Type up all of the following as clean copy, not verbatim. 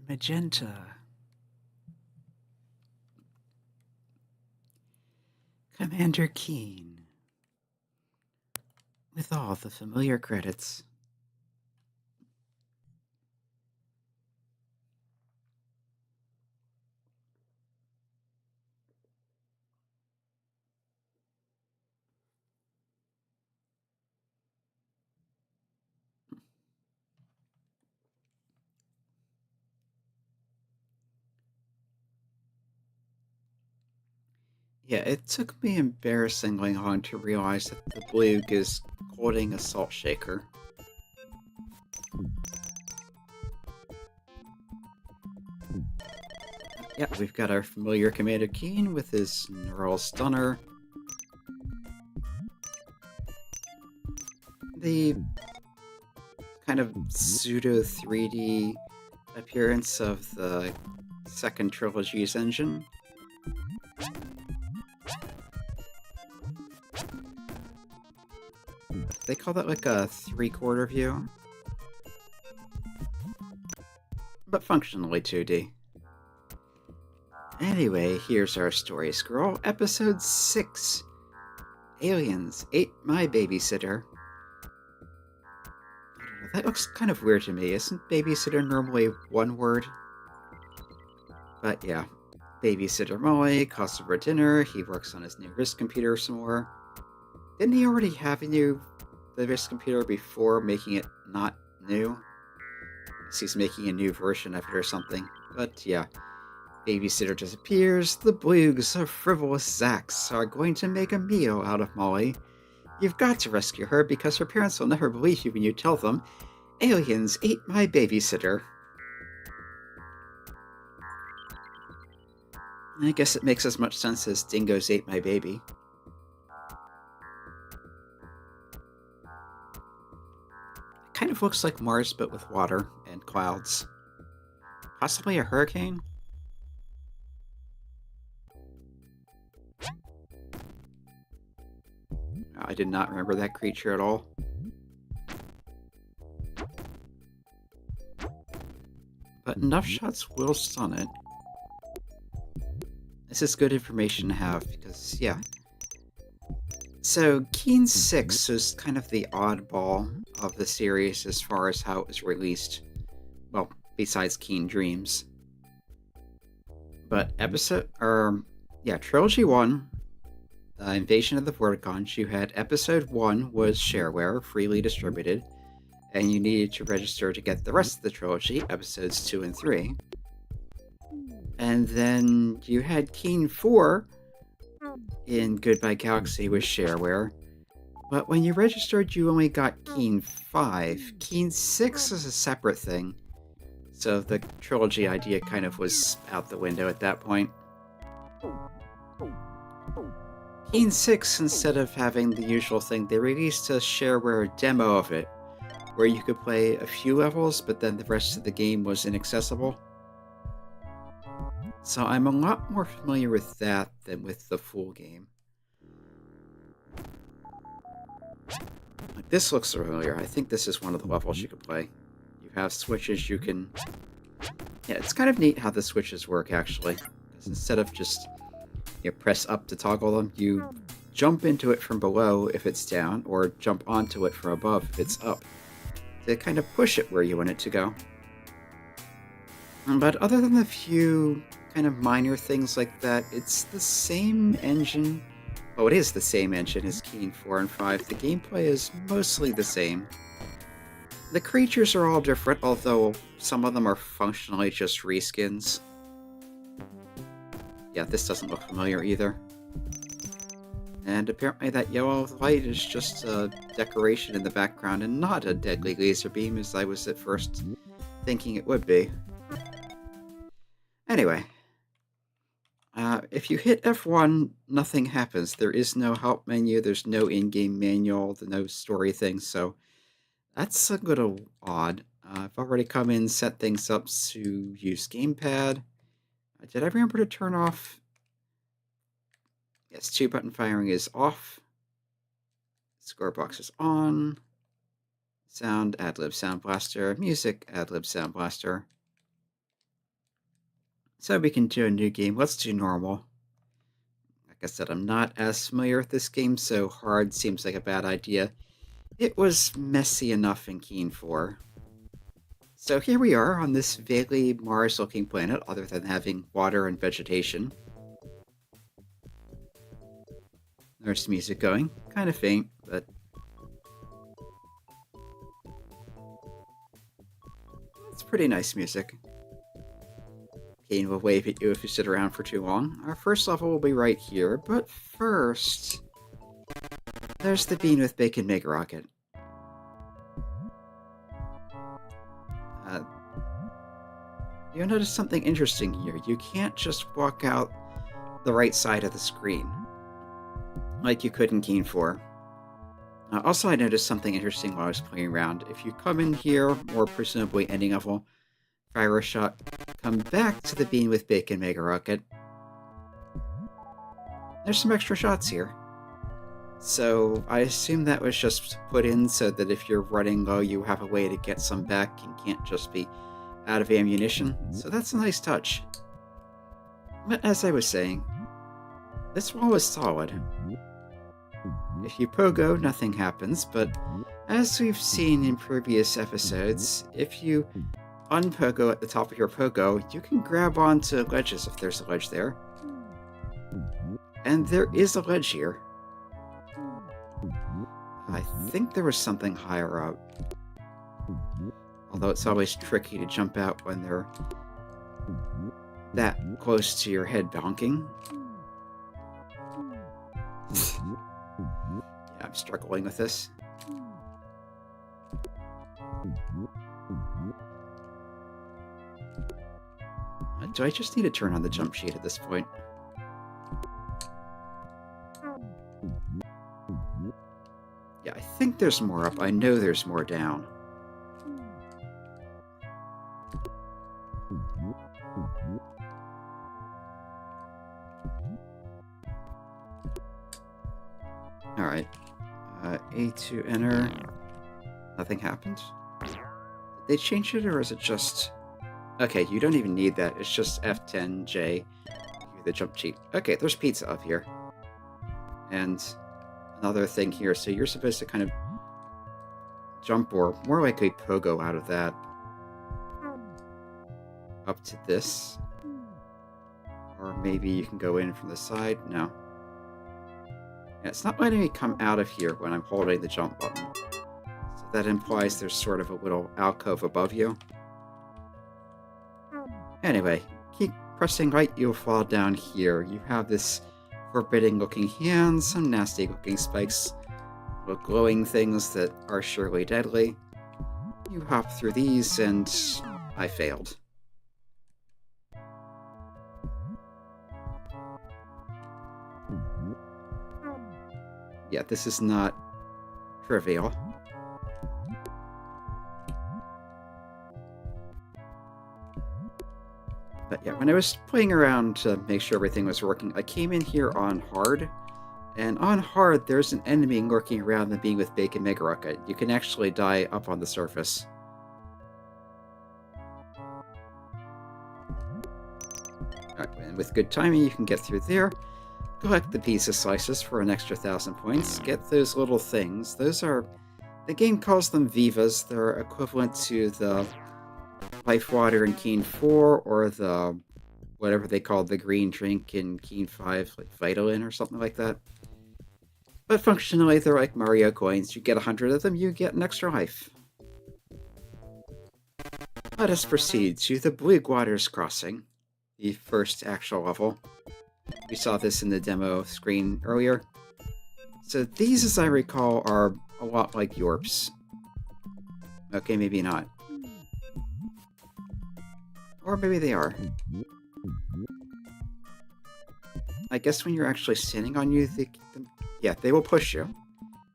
and magenta. Commander Keen, with all the familiar credits. Yeah, it took me embarrassingly long to realize that the Bloog is holding a salt shaker. Yeah, we've got our familiar Commander Keen with his neural stunner. The kind of pseudo 3D appearance of the second trilogy's engine. They call that like a 3/4 view, but functionally 2D. Anyway, here's our story scroll. Episode 6. Aliens ate my babysitter. I don't know, that looks kind of weird to me. Isn't babysitter normally one word? But yeah. Babysitter Molly calls for dinner. He works on his new wrist computer some more. Didn't he already have the wrist computer before making it not new? He's making a new version of it or something. But yeah. Babysitter disappears. The Bloogs of frivolous Zax are going to make a meal out of Molly. You've got to rescue her because her parents will never believe you when you tell them, aliens ate my babysitter. I guess it makes as much sense as dingoes ate my baby. It kind of looks like Mars but with water and clouds. Possibly a hurricane? I did not remember that creature at all. But enough shots will stun it. This is good information to have, because, yeah. So, Keen 6 is kind of the oddball of the series as far as how it was released. Well, besides Keen Dreams. But Trilogy 1, Invasion of the Vorticons, you had Episode 1 was shareware, freely distributed, and you needed to register to get the rest of the trilogy, Episodes 2 and 3. And then you had Keen 4 in Goodbye Galaxy with shareware, but when you registered you only got Keen 5. Keen 6 is a separate thing, so the trilogy idea kind of was out the window at that point. Keen 6, instead of having the usual thing, they released a shareware demo of it, where you could play a few levels, but then the rest of the game was inaccessible. So I'm a lot more familiar with that than with the full game. Like, this looks familiar. I think this is one of the levels you can play. You have switches you can... Yeah, it's kind of neat how the switches work, actually. Because instead of just press up to toggle them, you jump into it from below if it's down, or jump onto it from above if it's up, to kind of push it where you want it to go. But other than a few kind of minor things like that, it's the same engine. Oh, it is the same engine as Keen 4 and 5. The gameplay is mostly the same. The creatures are all different, although some of them are functionally just reskins. Yeah, this doesn't look familiar either. And apparently that yellow light is just a decoration in the background and not a deadly laser beam as I was at first thinking it would be. Anyway, if you hit F1, nothing happens. There is no help menu, there's no in-game manual, no story thing, so that's a little odd. I've already come in, set things up to use gamepad. Did I remember to turn off? Yes, 2-button firing is off. Score box is on. Sound, AdLib Sound Blaster. Music, AdLib Sound Blaster. So we can do a new game. Let's do normal. Like I said, I'm not as familiar with this game, so hard seems like a bad idea. It was messy enough in Keen 4. So here we are on this vaguely Mars-looking planet, other than having water and vegetation. There's music going. Kind of faint, but it's pretty nice music. Kane will wave at you if you sit around for too long. Our first level will be right here, but first... there's the bean with bacon mega rocket. You'll notice something interesting here. You can't just walk out the right side of the screen, like you could in Keen 4. Also, I noticed something interesting while I was playing around. If you come in here, or presumably ending level, fire a shot, come back to the bean with bacon mega rocket. There's some extra shots here. So I assume that was just put in so that if you're running low, you have a way to get some back and can't just be out of ammunition. So that's a nice touch. But as I was saying, this wall is solid. If you pogo, nothing happens, but as we've seen in previous episodes, if you unpogo at the top of your pogo, you can grab onto ledges if there's a ledge there. And there is a ledge here. I think there was something higher up. Although it's always tricky to jump out when they're that close to your head bonking. Yeah, I'm struggling with this. Do I just need to turn on the jump sheet at this point? Yeah, I think there's more up. I know there's more down. Alright. A to enter. Nothing happened. Did they change it, or is it just... Okay, you don't even need that. It's just F10J. The jump cheat. Okay, there's pizza up here. And another thing here. So you're supposed to kind of jump, or more likely pogo out of that. Up to this. Or maybe you can go in from the side. No. Yeah, it's not letting me come out of here when I'm holding the jump button. So that implies there's sort of a little alcove above you. Anyway, keep pressing right, you'll fall down here. You have this forbidding looking hand, some nasty looking spikes, little glowing things that are surely deadly. You hop through these, and I failed. Yeah, this is not trivial. But yeah, when I was playing around to make sure everything was working, I came in here on hard. And on hard, there's an enemy lurking around the being with bacon mega rocket. You can actually die up on the surface. Alright, and with good timing, you can get through there. Collect the pizza slices for an extra 1,000 points. Get those little things. Those are... the game calls them Vivas. They're equivalent to the Life Water in Keen 4, or the... whatever they call the green drink in Keen 5, like Vitalin or something like that. But functionally, they're like Mario coins. You get 100 of them, you get an extra life. Let us proceed to the Bleak Waters Crossing, the first actual level. We saw this in the demo screen earlier. So these, as I recall, are a lot like Yorps. Okay, maybe not. Or maybe they are. I guess when you're actually standing on you, they will push you.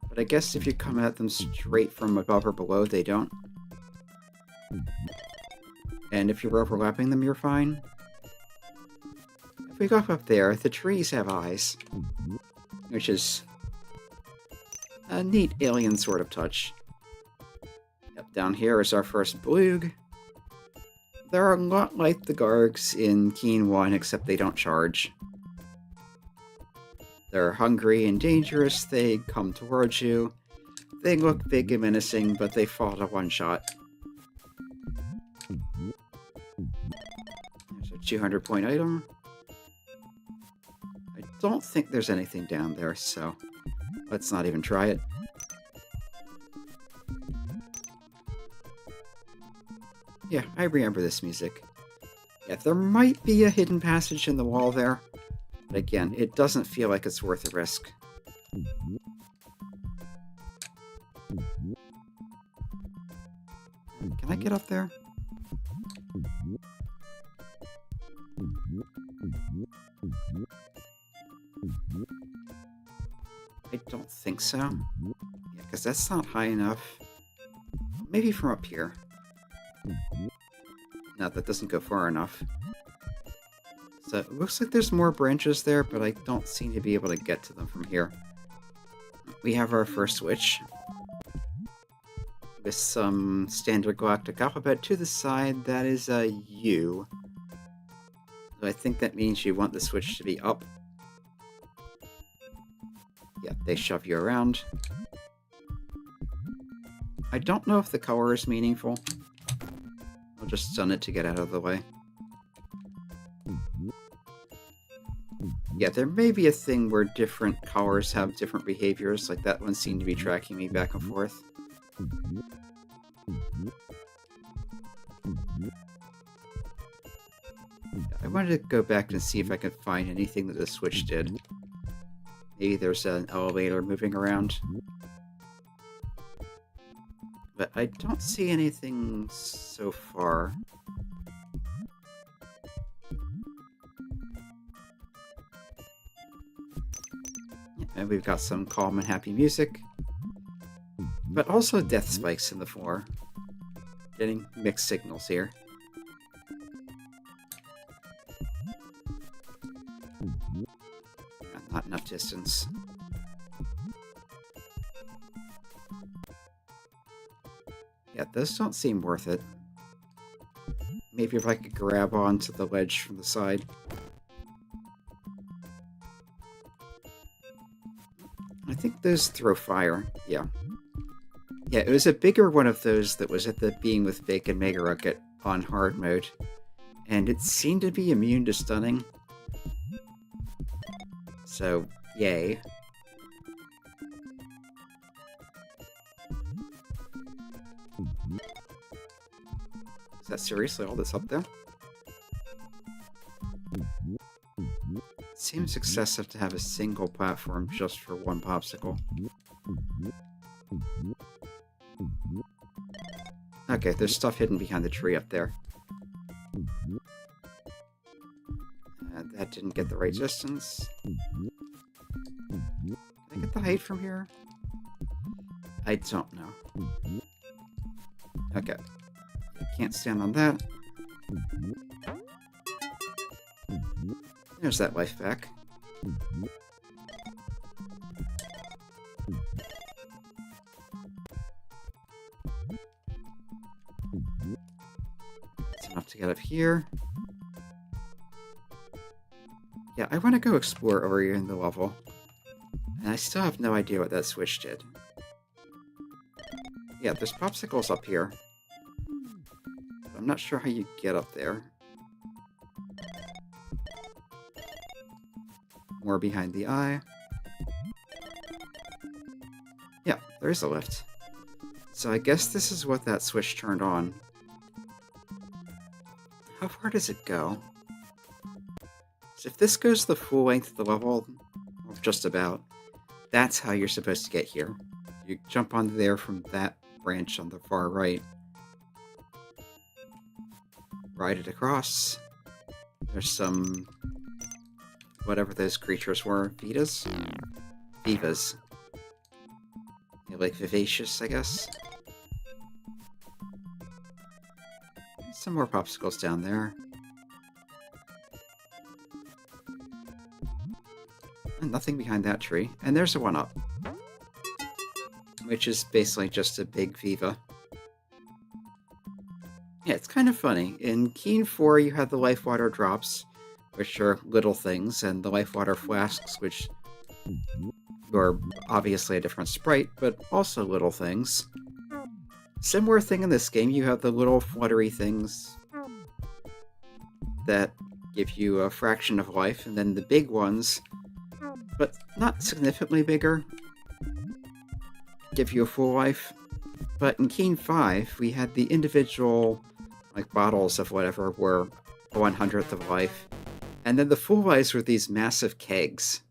But I guess if you come at them straight from above or below, they don't. And if you're overlapping them, you're fine. If we go up there, the trees have eyes. Which is a neat alien sort of touch. Yep, down here is our first Bloog. They're a lot like the Gargs in Keen 1, except they don't charge. They're hungry and dangerous, they come towards you. They look big and menacing, but they fall to one shot. There's a 200-point item. I don't think there's anything down there, so let's not even try it. Yeah, I remember this music. Yeah, there might be a hidden passage in the wall there, but again, it doesn't feel like it's worth the risk. Can I get up there? I don't think so. Yeah, because that's not high enough. Maybe from up here. No, that doesn't go far enough. So it looks like there's more branches there, but I don't seem to be able to get to them from here. We have our first switch. With some standard galactic alphabet to the side, that is a U. So I think that means you want the switch to be up. Yeah, they shove you around. I don't know if the color is meaningful. I'll just stun it to get out of the way. Yeah, there may be a thing where different colors have different behaviors, like that one seemed to be tracking me back and forth. I wanted to go back and see if I could find anything that the switch did. Maybe there's an elevator moving around. But I don't see anything so far. And we've got some calm and happy music. But also death spikes in the floor. Getting mixed signals here. Not enough distance. Yeah, those don't seem worth it. Maybe if I could grab onto the ledge from the side. I think those throw fire, yeah. Yeah, it was a bigger one of those that was at the Being with Bacon Mega Rocket on hard mode. And it seemed to be immune to stunning. So, yay. Is that seriously all that's up there? It seems excessive to have a single platform just for one popsicle. Okay, there's stuff hidden behind the tree up there. That didn't get the right distance. Can I get the height from here? I don't know. Okay. Can't stand on that. There's that life back. It's enough to get up here. Yeah, I want to go explore over here in the level. And I still have no idea what that switch did. Yeah, there's popsicles up here. I'm not sure how you get up there. More behind the eye. Yeah, there's a lift. So I guess this is what that switch turned on. How far does it go? So if this goes the full length of the level, or just about, that's how you're supposed to get here. You jump onto there from that branch on the far right. Ride it across. There's some... whatever those creatures were. Vitas? Vivas. Yeah, like vivacious, I guess. Some more popsicles down there. And nothing behind that tree. And there's a one-up. Which is basically just a big Viva. Yeah, it's kind of funny. In Keen 4, you have the life water drops, which are little things, and the life water flasks, which are obviously a different sprite, but also little things. Similar thing in this game, you have the little fluttery things that give you a fraction of life, and then the big ones, but not significantly bigger, give you a full life. But in Keen 5, we had the individual bottles of whatever were 1/100th of life, and then the full lives were these massive kegs.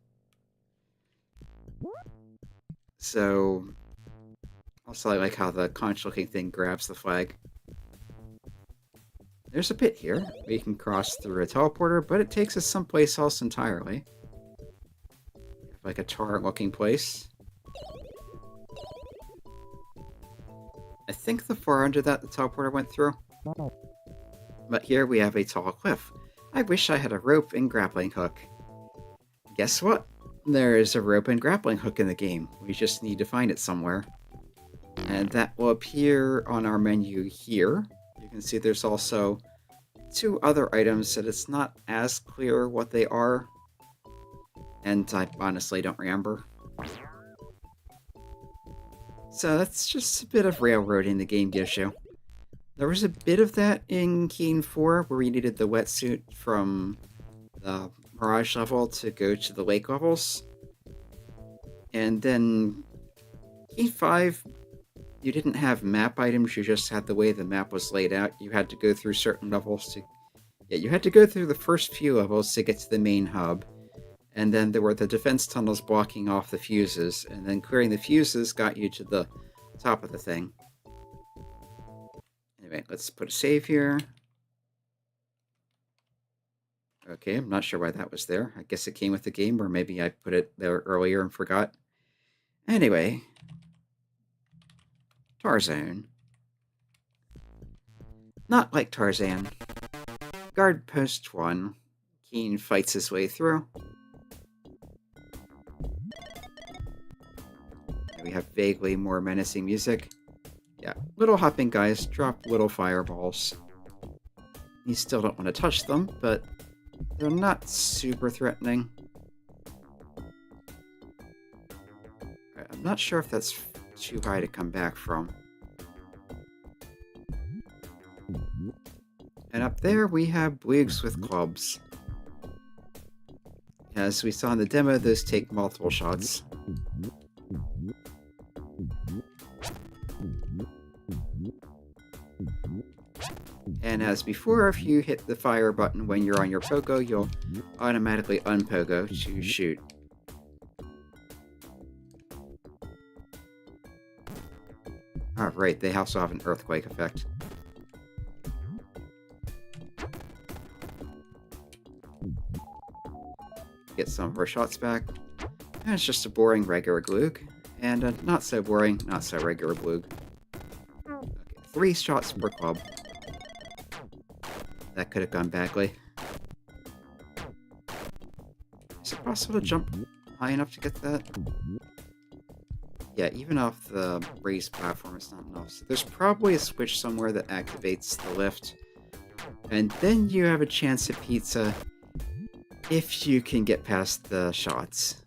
So, also I like how the conch-looking thing grabs the flag. There's a pit here. We can cross through a teleporter, but it takes us someplace else entirely. Like a torrent-looking place. I think the far under that the teleporter went through. But here we have a tall cliff. I wish I had a rope and grappling hook. Guess what? There is a rope and grappling hook in the game. We just need to find it somewhere. And that will appear on our menu here. You can see there's also 2 other items that it's not as clear what they are. And I honestly don't remember. So that's just a bit of railroading the game gives you. There was a bit of that in Keen 4 where we needed the wetsuit from the Mirage level to go to the lake levels. And then Keen 5, you didn't have map items, you just had the way the map was laid out. You had to go through certain levels to... Yeah, you had to go through the first few levels to get to the main hub. And then there were the defense tunnels blocking off the fuses, and then clearing the fuses got you to the top of the thing. Anyway, let's put a save here. Okay, I'm not sure why that was there. I guess it came with the game, or maybe I put it there earlier and forgot. Anyway, Tarzan. Not like Tarzan. Guard post 1. Keen fights his way through. We have vaguely more menacing music. Yeah, little hopping guys drop little fireballs. You still don't want to touch them, but they're not super threatening. I'm not sure if that's too high to come back from. And up there we have Blues with clubs. As we saw in the demo, those take multiple shots. And as before, if you hit the fire button when you're on your pogo, you'll automatically unpogo to shoot. Oh, right, they also have an earthquake effect. Get some of our shots back. And it's just a boring regular Gloog. And a not so boring, not so regular Gloog. Okay, 3 shots per club. That could have gone badly. Is it possible to jump high enough to get that? Yeah, even off the raised platform, it's not enough. So there's probably a switch somewhere that activates the lift. And then you have a chance at pizza if you can get past the shots.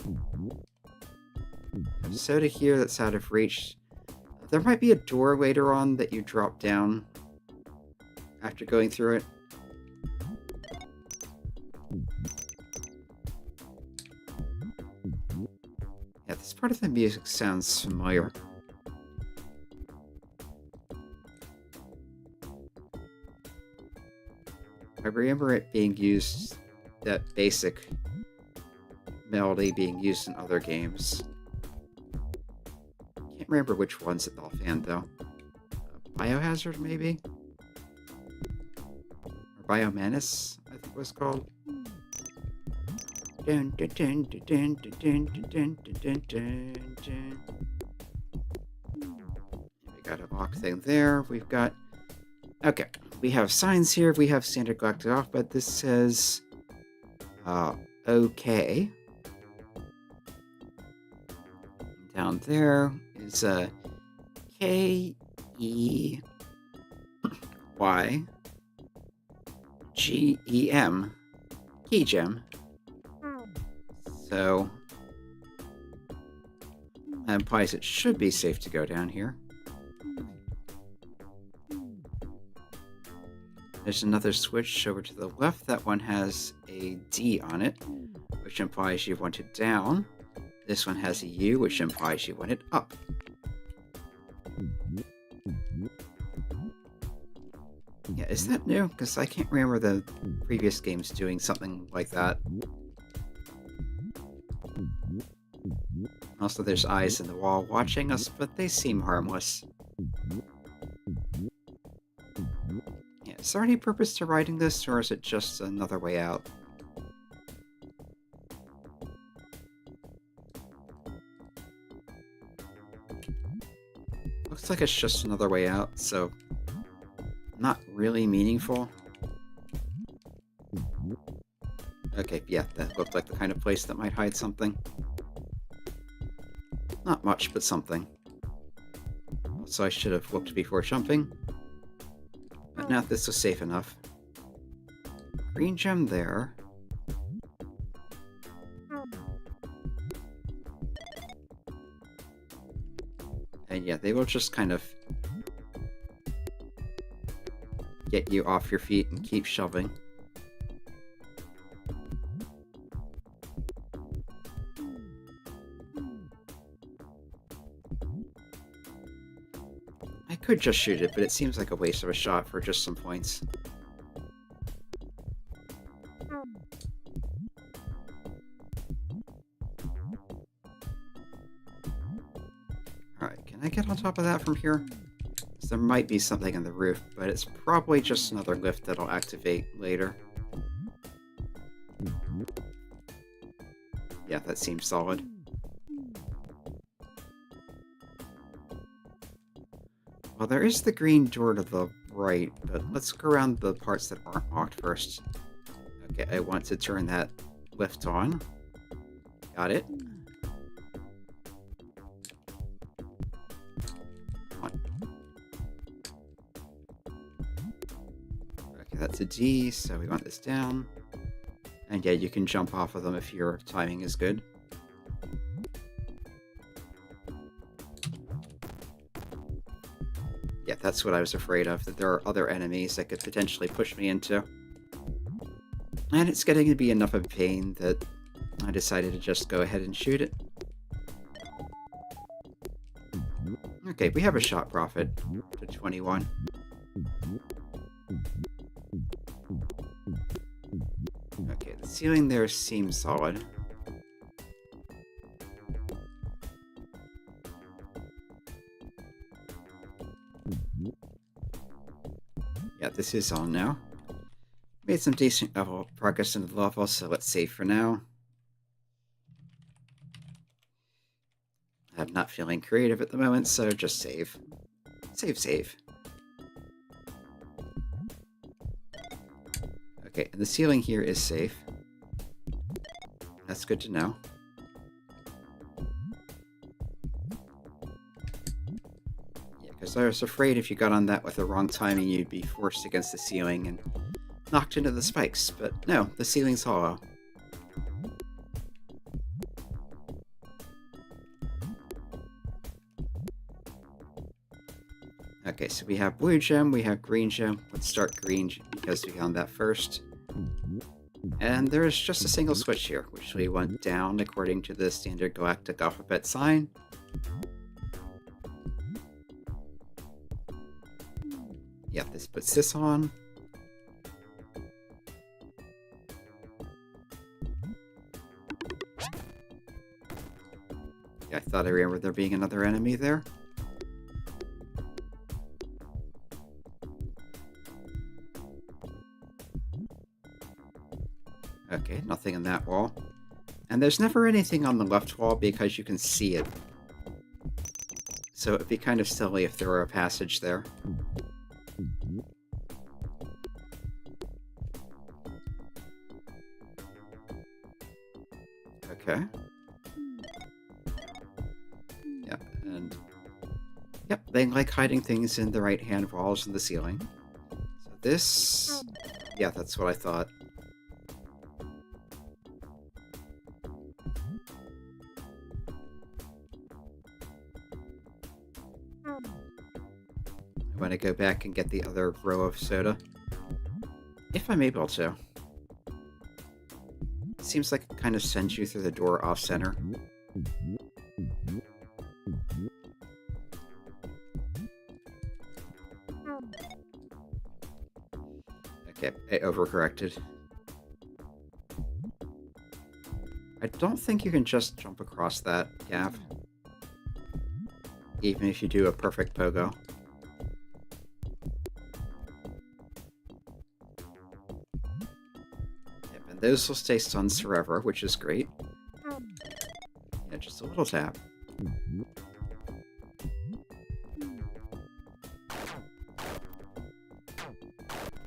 There's soda here that's out of reach. There might be a door later on that you drop down after going through it. Yeah, this part of the music sounds familiar. I remember it being used, that basic melody being used in other games. Can't remember which ones it offhand though. Biohazard maybe? Or Biomenace, I think it was called. Dun, dun, dun, dun, dun, dun, dun, dun, dun, dun. We got a lock thing there. We've got... Okay, we have signs here. We have standard galactic off, but this says... okay. Down there is a K-E Y G-E-M, key gem. So that implies it should be safe to go down here. There's another switch over to the left. That one has a D on it, which implies you want it down. This one has a U, which implies you want it up. Yeah, is that new? Because I can't remember the previous games doing something like that. Also, there's eyes in the wall watching us, but they seem harmless. Yeah, is there any purpose to writing this, or is it just another way out? Looks like it's just another way out, so not really meaningful. Okay, yeah, that looked like the kind of place that might hide something. Not much, but something. So I should have looked before jumping. But now this was safe enough. Green gem there. And yeah, they will just kind of get you off your feet and keep shoving. I could just shoot it, but it seems like a waste of a shot for just some points. Alright, can I get on top of that from here? There might be something in the roof, but it's probably just another lift that'll activate later. Yeah, that seems solid. Well, there is the green door to the right, but let's go around the parts that aren't locked first. Okay, I want to turn that lift on. Got it. That's a D, so we want this down. And yeah, you can jump off of them if your timing is good. Yeah, that's what I was afraid of, that there are other enemies that could potentially push me into. And it's getting to be enough of a pain that I decided to just go ahead and shoot it. Okay, we have a shot profit to 21. Okay, the ceiling there seems solid. Yeah, this is on now. Made some decent progress into the level, so let's save for now. I'm not feeling creative at the moment, so just save. Save. Okay, and the ceiling here is safe. That's good to know. Yeah, because I was afraid if you got on that with the wrong timing, you'd be forced against the ceiling and knocked into the spikes, but no, the ceiling's hollow. Okay, so we have blue gem, we have green gem. Let's start green because we found that first. And there's just a single switch here, which we want down according to the standard galactic alphabet sign. Yeah, this puts this on. Yeah, I thought I remembered there being another enemy there. Okay, nothing in that wall. And there's never anything on the left wall because you can see it. So it'd be kind of silly if there were a passage there. Okay. Yep, and... Yep, they like hiding things in the right-hand walls and the ceiling. this... Yeah, that's what I thought. I want to go back and get the other row of soda. If I'm able to. It seems like it kind of sends you through the door off-center. Okay, I overcorrected. I don't think you can just jump across that gap. Even if you do a perfect pogo. Yep, and those will stay stunned forever, which is great. Yeah, just a little tap.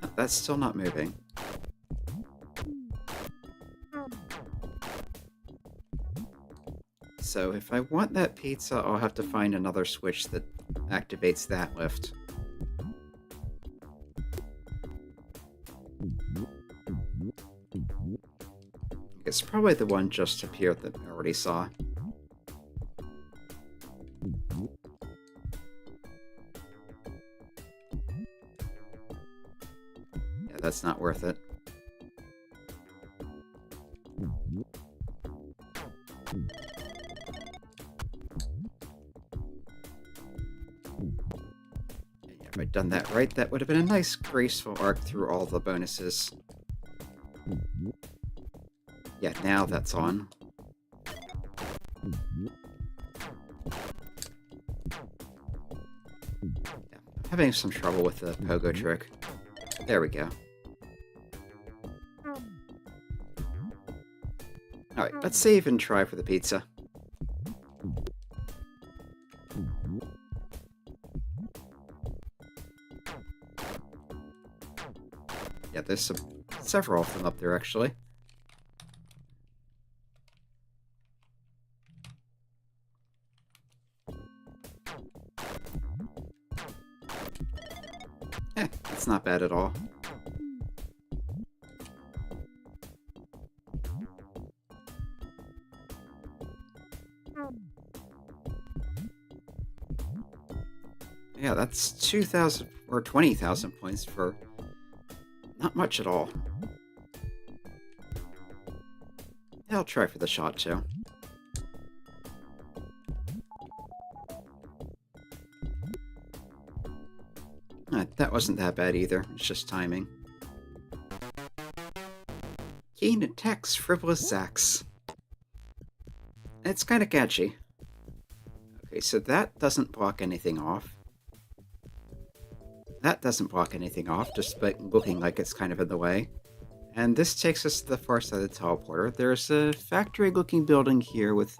Oh, that's still not moving. So if I want that pizza, I'll have to find another switch that activates that lift. It's probably the one just up here that I already saw. Yeah, that's not worth it. If I'd done that right, that would have been a nice, graceful arc through all the bonuses. Yeah, now that's on. Yeah, I'm having some trouble with the pogo trick. There we go. Alright, let's save and try for the pizza. Yeah, there's several of them up there, actually. That's not bad at all. Yeah, that's 2,000 or 20,000 points for not much at all. Yeah, I'll try for the shot too. That wasn't that bad either. It's just timing. Keen attacks frivolous Zax. It's kind of catchy. Okay, so that doesn't block anything off. That doesn't block anything off, just by looking like it's kind of in the way. And this takes us to the far side of the teleporter. There's a factory-looking building here with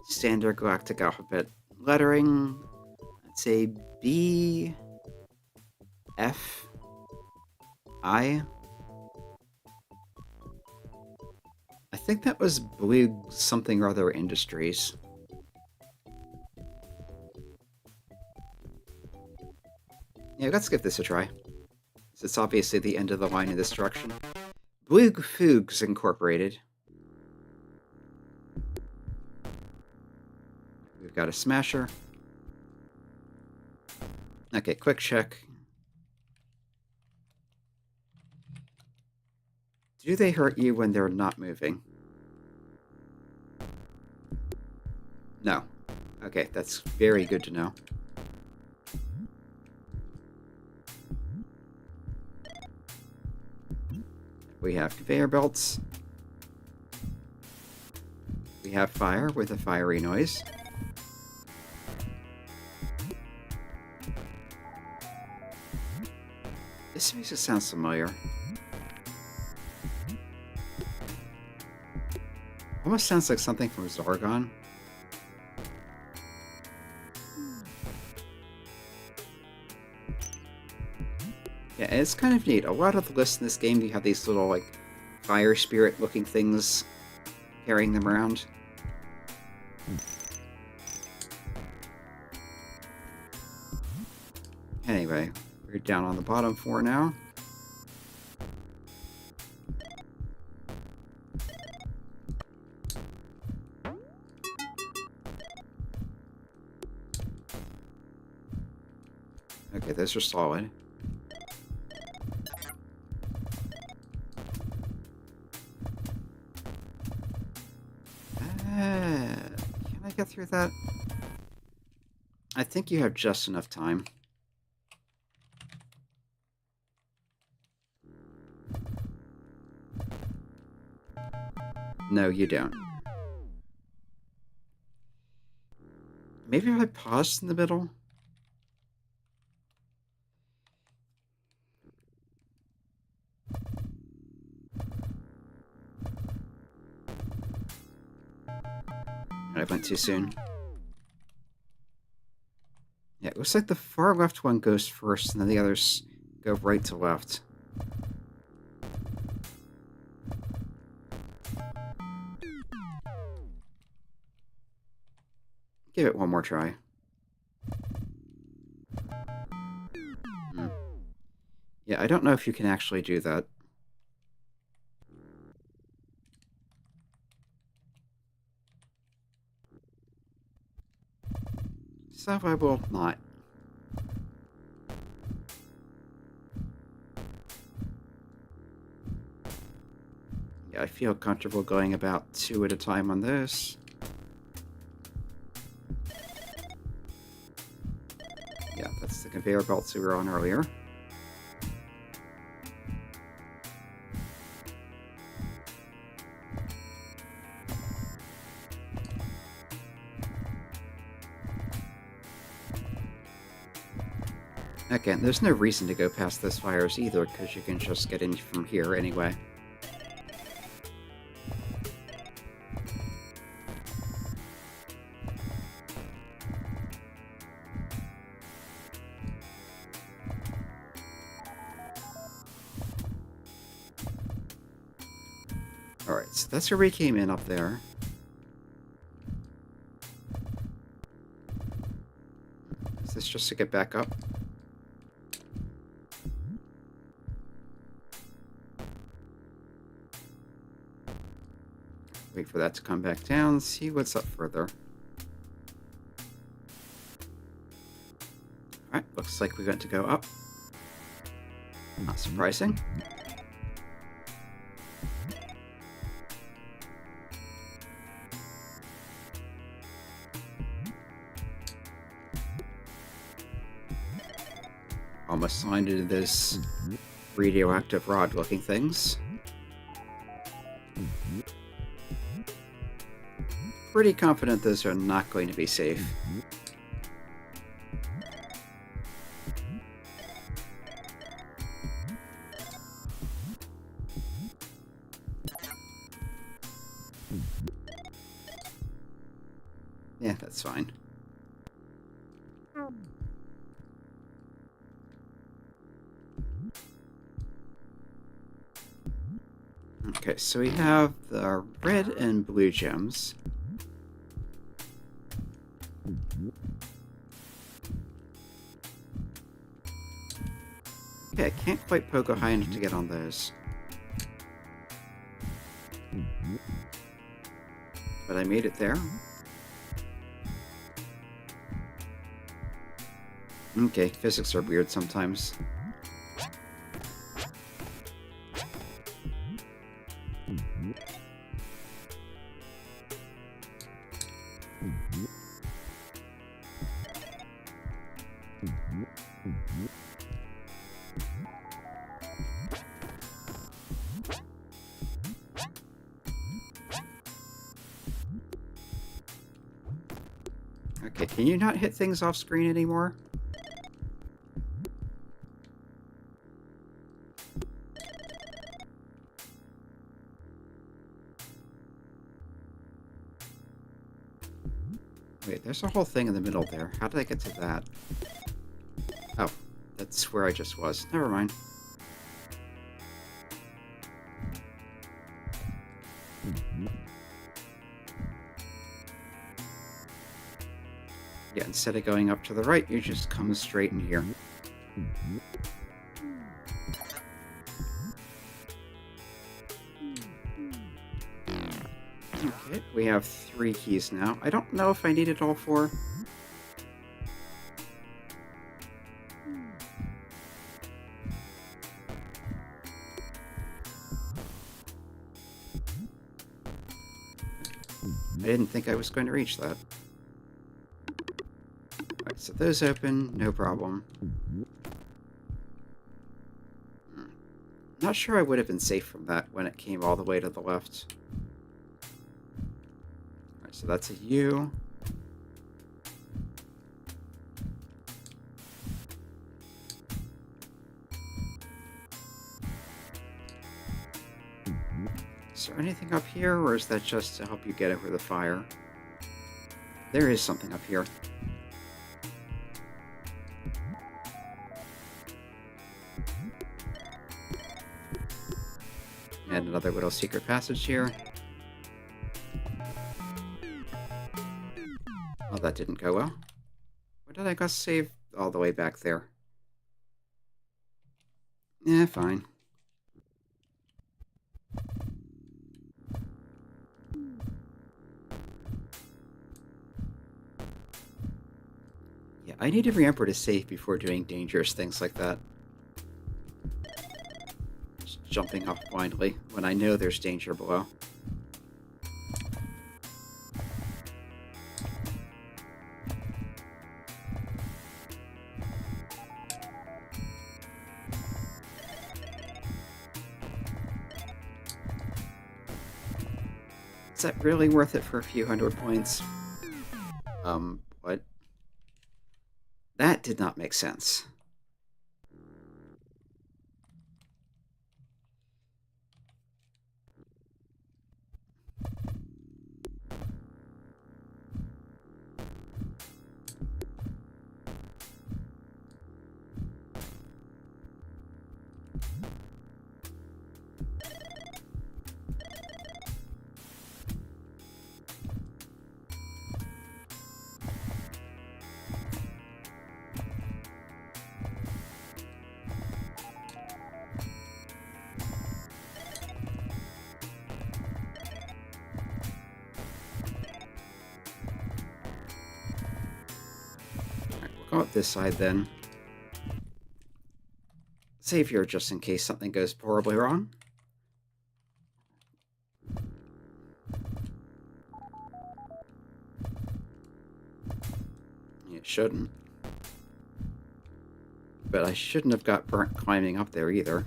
standard galactic alphabet lettering. Let's say B... F... I... I think that was Blue something or other Industries. Yeah, let's give this a try. It's obviously the end of the line in this direction. Blue Fugues Incorporated. We've got a smasher. Okay, quick check. Do they hurt you when they're not moving? No. Okay, that's very good to know. We have conveyor belts. We have fire with a fiery noise. This music sounds familiar. Almost sounds like something from Zargon. Yeah, it's kind of neat. A lot of the lists in this game, you have these little, like, fire spirit looking things carrying them around. Anyway, we're down on the bottom 4 now. Okay, those are solid. Can I get through that? I think you have just enough time. No, you don't. Maybe if I paused in the middle? I went too soon. Yeah, it looks like the far left one goes first, and then the others go right to left. Give it one more try. Yeah, I don't know if you can actually do that. So I will not. Yeah, I feel comfortable going about 2 at a time on this. Yeah, that's the conveyor belts we were on earlier. Again, there's no reason to go past those fires either, because you can just get in from here anyway. Alright, so that's where we came in up there. Is this just to get back up? Wait for that to come back down, see what's up further. Alright, looks like we're going to go up. Not surprising. Almost signed into this radioactive rod looking things. Pretty confident those are not going to be safe. Yeah, that's fine. Okay, so we have the red and blue gems. Okay, I can't quite poke high enough to get on those. But I made it there. Okay, physics are weird sometimes. Okay, can you not hit things off screen anymore? Wait, there's a whole thing in the middle there. How did I get to that? Oh, that's where I just was. Never mind. Yeah, instead of going up to the right, you just come straight in here. Okay, we have 3 keys now. I don't know if I needed all 4. I didn't think I was going to reach that. Alright, so those open, no problem. Not sure I would have been safe from that when it came all the way to the left. Alright, so that's a U. Is there anything up here, or is that just to help you get over the fire? There is something up here. And another little secret passage here. Oh, that didn't go well. Where did I go save? All the way back there. Eh, fine. Yeah, I need to remember to save before doing dangerous things like that. Just jumping off blindly when I know there's danger below. Is that really worth it for a few hundred points? What? That did not make sense. Go up this side then. Save here just in case something goes horribly wrong. It shouldn't. But I shouldn't have got burnt climbing up there either.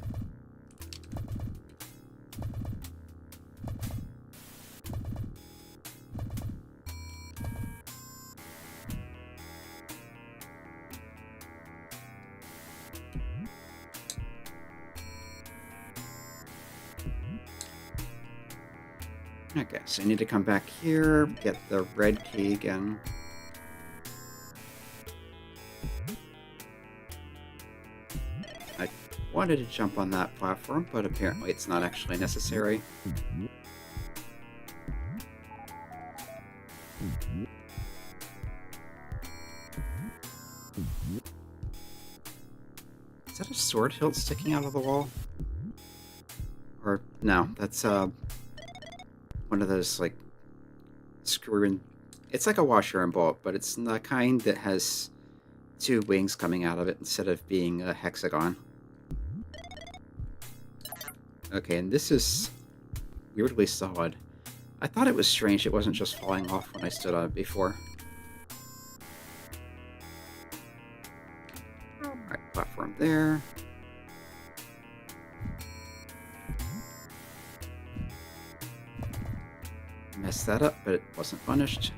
Okay, so I need to come back here, get the red key again. I wanted to jump on that platform, but apparently it's not actually necessary. Is that a sword hilt sticking out of the wall? Or, no, that's, one of those, like, screw-in... It's like a washer and bolt, but it's the kind that has two wings coming out of it instead of being a hexagon. Okay, and this is weirdly solid. I thought it was strange it wasn't just falling off when I stood on it before. Alright, platform there. Messed that up, but it wasn't punished.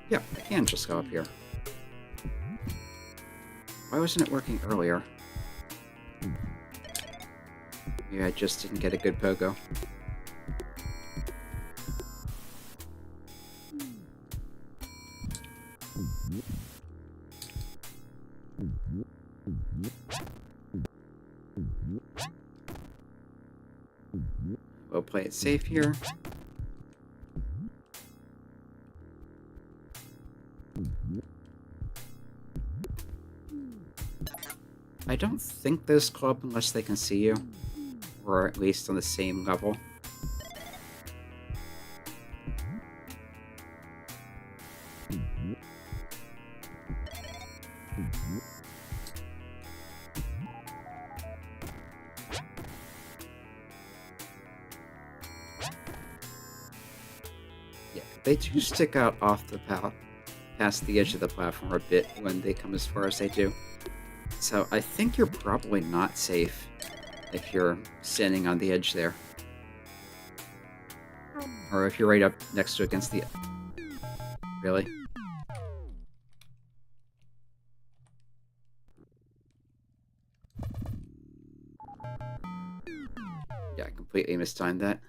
Yeah, I can just go up here. Why wasn't it working earlier? Maybe I just didn't get a good pogo. We'll play it safe here. I don't think those club unless they can see you. Or at least on the same level. Yeah, they do stick out off the past the edge of the platform a bit when they come as far as they do. So I think you're probably not safe if you're standing on the edge there. Or if you're right up next to against the... Really? Yeah, I completely mistimed that.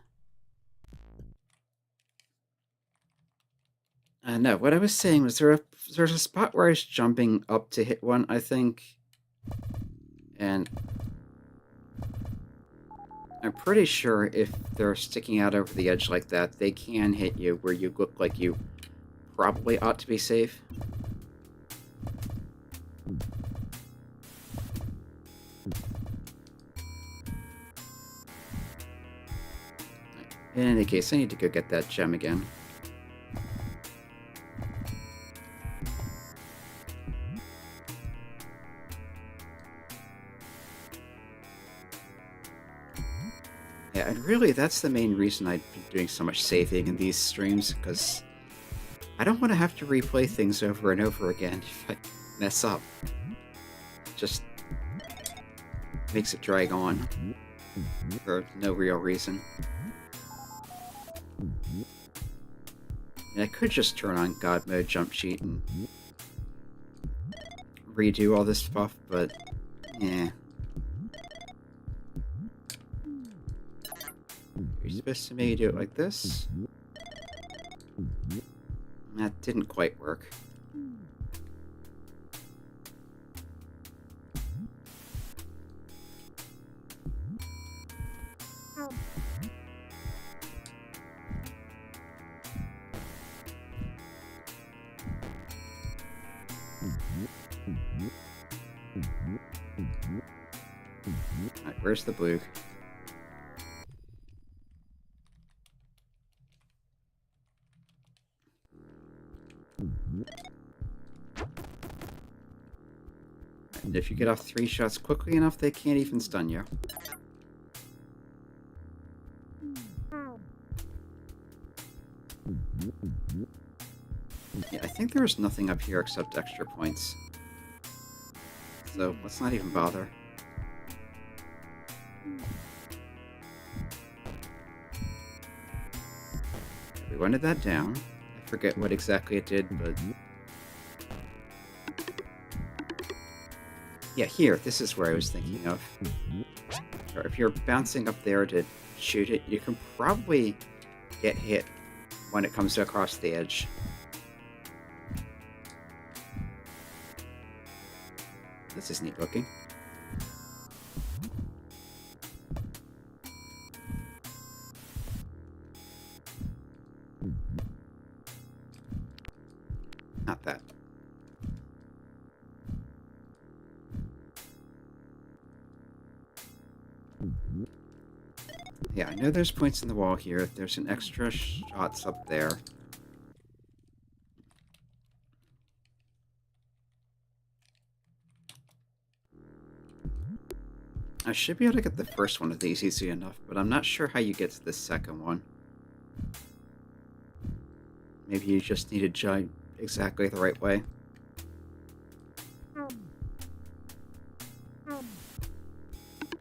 No, what I was saying was there's a spot where I was jumping up to hit one, I think. And I'm pretty sure if they're sticking out over the edge like that, they can hit you where you look like you probably ought to be safe. In any case, I need to go get that gem again. Yeah, and really, that's the main reason I've been doing so much saving in these streams, because I don't want to have to replay things over and over again if I mess up. It just makes it drag on for no real reason. And I could just turn on God Mode Jump Sheet and redo all this stuff, but yeah. You're supposed to maybe do it like this. That didn't quite work. Alright, where's the blue? And if you get off 3 shots quickly enough, they can't even stun you. Yeah, I think there's nothing up here except extra points. So, let's not even bother. We wanted that down. I forget what exactly it did, but... Yeah, here, this is where I was thinking of. Or if you're bouncing up there to shoot it, you can probably get hit when it comes across the edge. This is neat looking. Not that. Yeah, I know there's points in the wall here. There's an extra shots up there. I should be able to get the first one of these easy enough, but I'm not sure how you get to the second one. Maybe you just need to jump exactly the right way.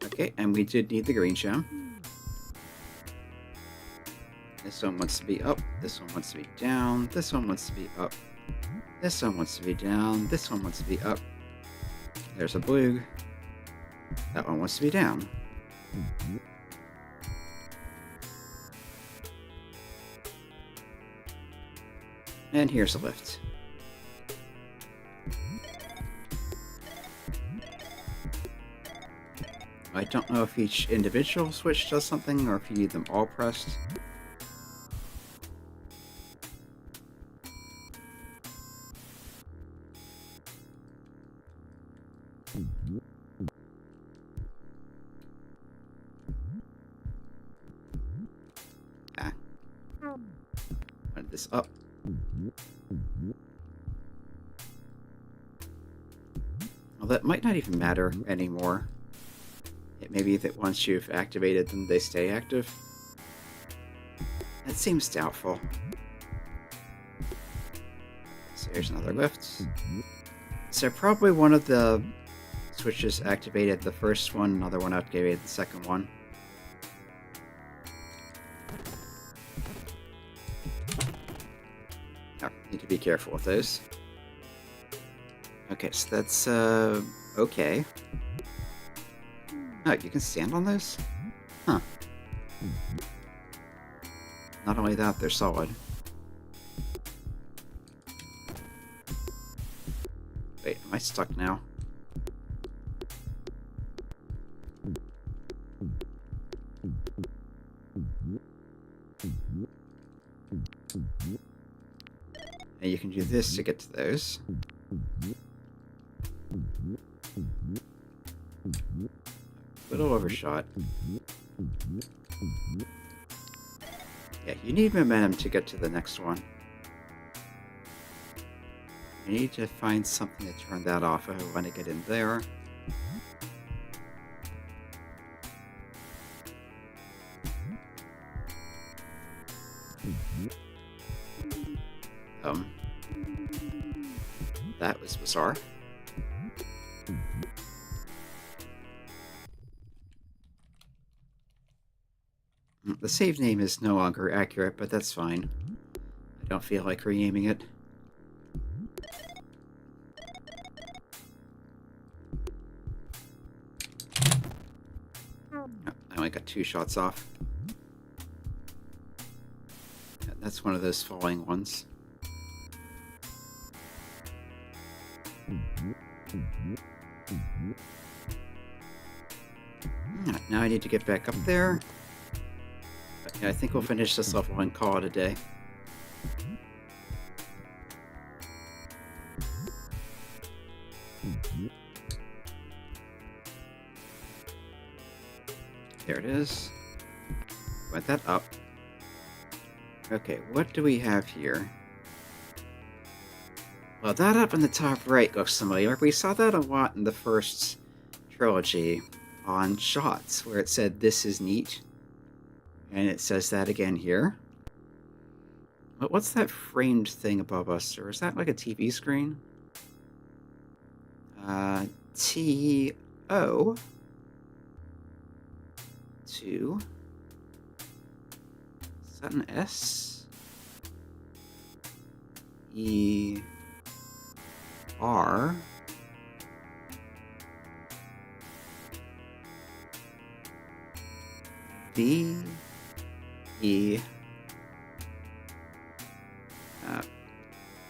Okay, and we did need the green gem. This one wants to be up, this one wants to be down, this one wants to be up, this one wants to be down, this one wants to be up. There's a blue. That one wants to be down. And here's a lift. I don't know if each individual switch does something or if you need them all pressed. Put this up. Well, that might not even matter anymore. It may be that once you've activated them, they stay active. That seems doubtful. There's another lift. So probably one of the switches activated the first one, another one activated the second one. Oh, need to be careful with those. Okay, so that's, okay. Oh, you can stand on those? Huh. Not only that, they're solid. Wait, am I stuck now? And you can do this to get to those. Little overshot. Yeah, you need momentum to get to the next one. You need to find something to turn that off if I want to get in there. That was bizarre. The save name is no longer accurate, but that's fine. I don't feel like renaming it. Oh, I only got 2 shots off. Yeah, that's one of those falling ones. Now I need to get back up there. But yeah, I think we'll finish this level and call it a day. There it is. Went that up. Okay, what do we have here? Well, that up in the top right looks familiar. We saw that a lot in the first trilogy on shots, where it said, "This is neat." And it says that again here. But what's that framed thing above us? Or is that like a TV screen? T-O 2. Is that an S? E R D E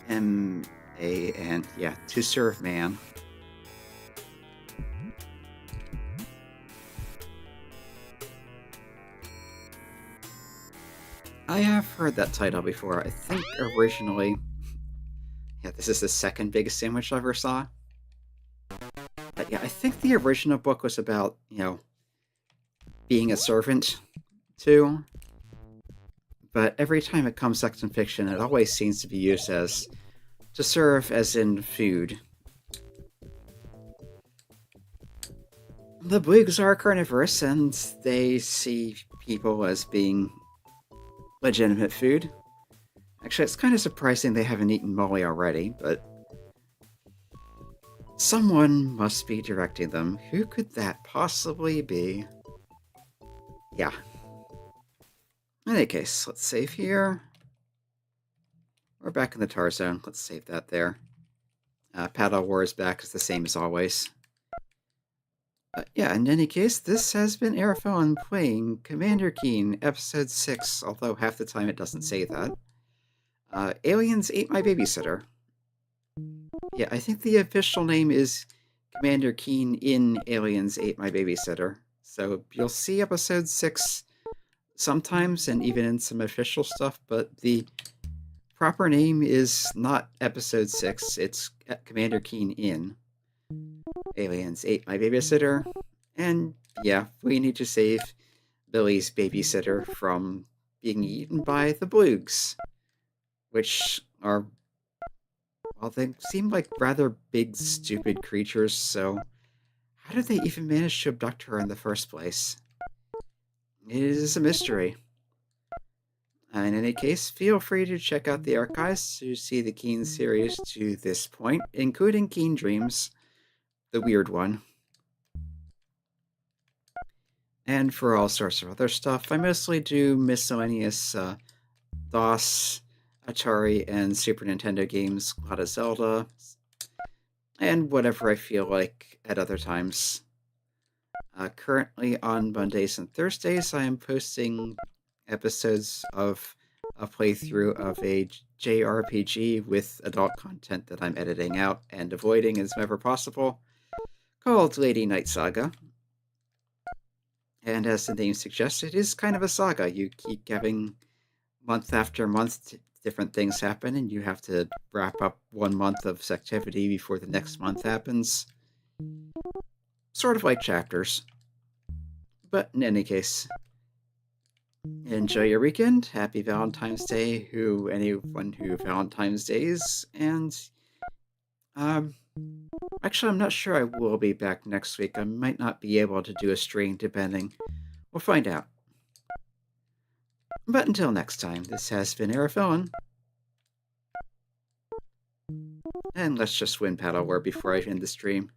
M A N. Yeah, to serve man. I have heard that title before. I think originally... Yeah, this is the second biggest sandwich I ever saw. But yeah, I think the original book was about, being a servant, too. But every time it comes up in fiction, it always seems to be used as to serve as in food. The Blues are carnivorous, and they see people as being legitimate food. Actually, it's kind of surprising they haven't eaten Molly already, but someone must be directing them. Who could that possibly be? Yeah. In any case, let's save here. We're back in the tar zone. Let's save that there. Paddle War is back as the same as always. Yeah, in any case, this has been Aerophone playing Commander Keen, Episode 6, although half the time it doesn't say that. Aliens Ate My Babysitter. Yeah, I think the official name is Commander Keen in Aliens Ate My Babysitter. So you'll see Episode 6 sometimes, and even in some official stuff, but the proper name is not Episode 6, it's Commander Keen in Aliens Ate My Babysitter. And yeah, we need to save Billy's babysitter from being eaten by the Bloogs, which are, well, they seem like rather big, stupid creatures, so how did they even manage to abduct her in the first place? It is a mystery. In any case, feel free to check out the archives to see the Keen series to this point, including Keen Dreams, the weird one. And for all sorts of other stuff, I mostly do miscellaneous DOS, Atari, and Super Nintendo games, a lot of Zelda, and whatever I feel like at other times. Currently on Mondays and Thursdays, I am posting episodes of a playthrough of a JRPG with adult content that I'm editing out and avoiding as ever possible, called Lady Night Saga. And as the name suggests, it is kind of a saga. You keep having month after month different things happen, and you have to wrap up 1 month of activity before the next month happens. Sort of like chapters. But in any case, enjoy your weekend. Happy Valentine's Day, anyone who Valentine's Days, and actually, I'm not sure I will be back next week. I might not be able to do a stream, depending. We'll find out. But until next time, this has been Arafillin. And let's just win Paddle War before I end the stream.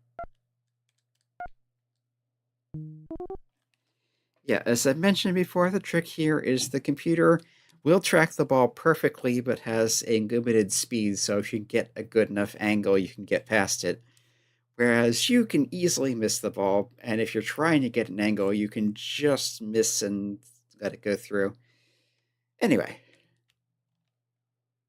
Yeah, as I mentioned before, the trick here is the computer will track the ball perfectly, but has a limited speed, so if you get a good enough angle, you can get past it. Whereas you can easily miss the ball, and if you're trying to get an angle, you can just miss and let it go through. Anyway,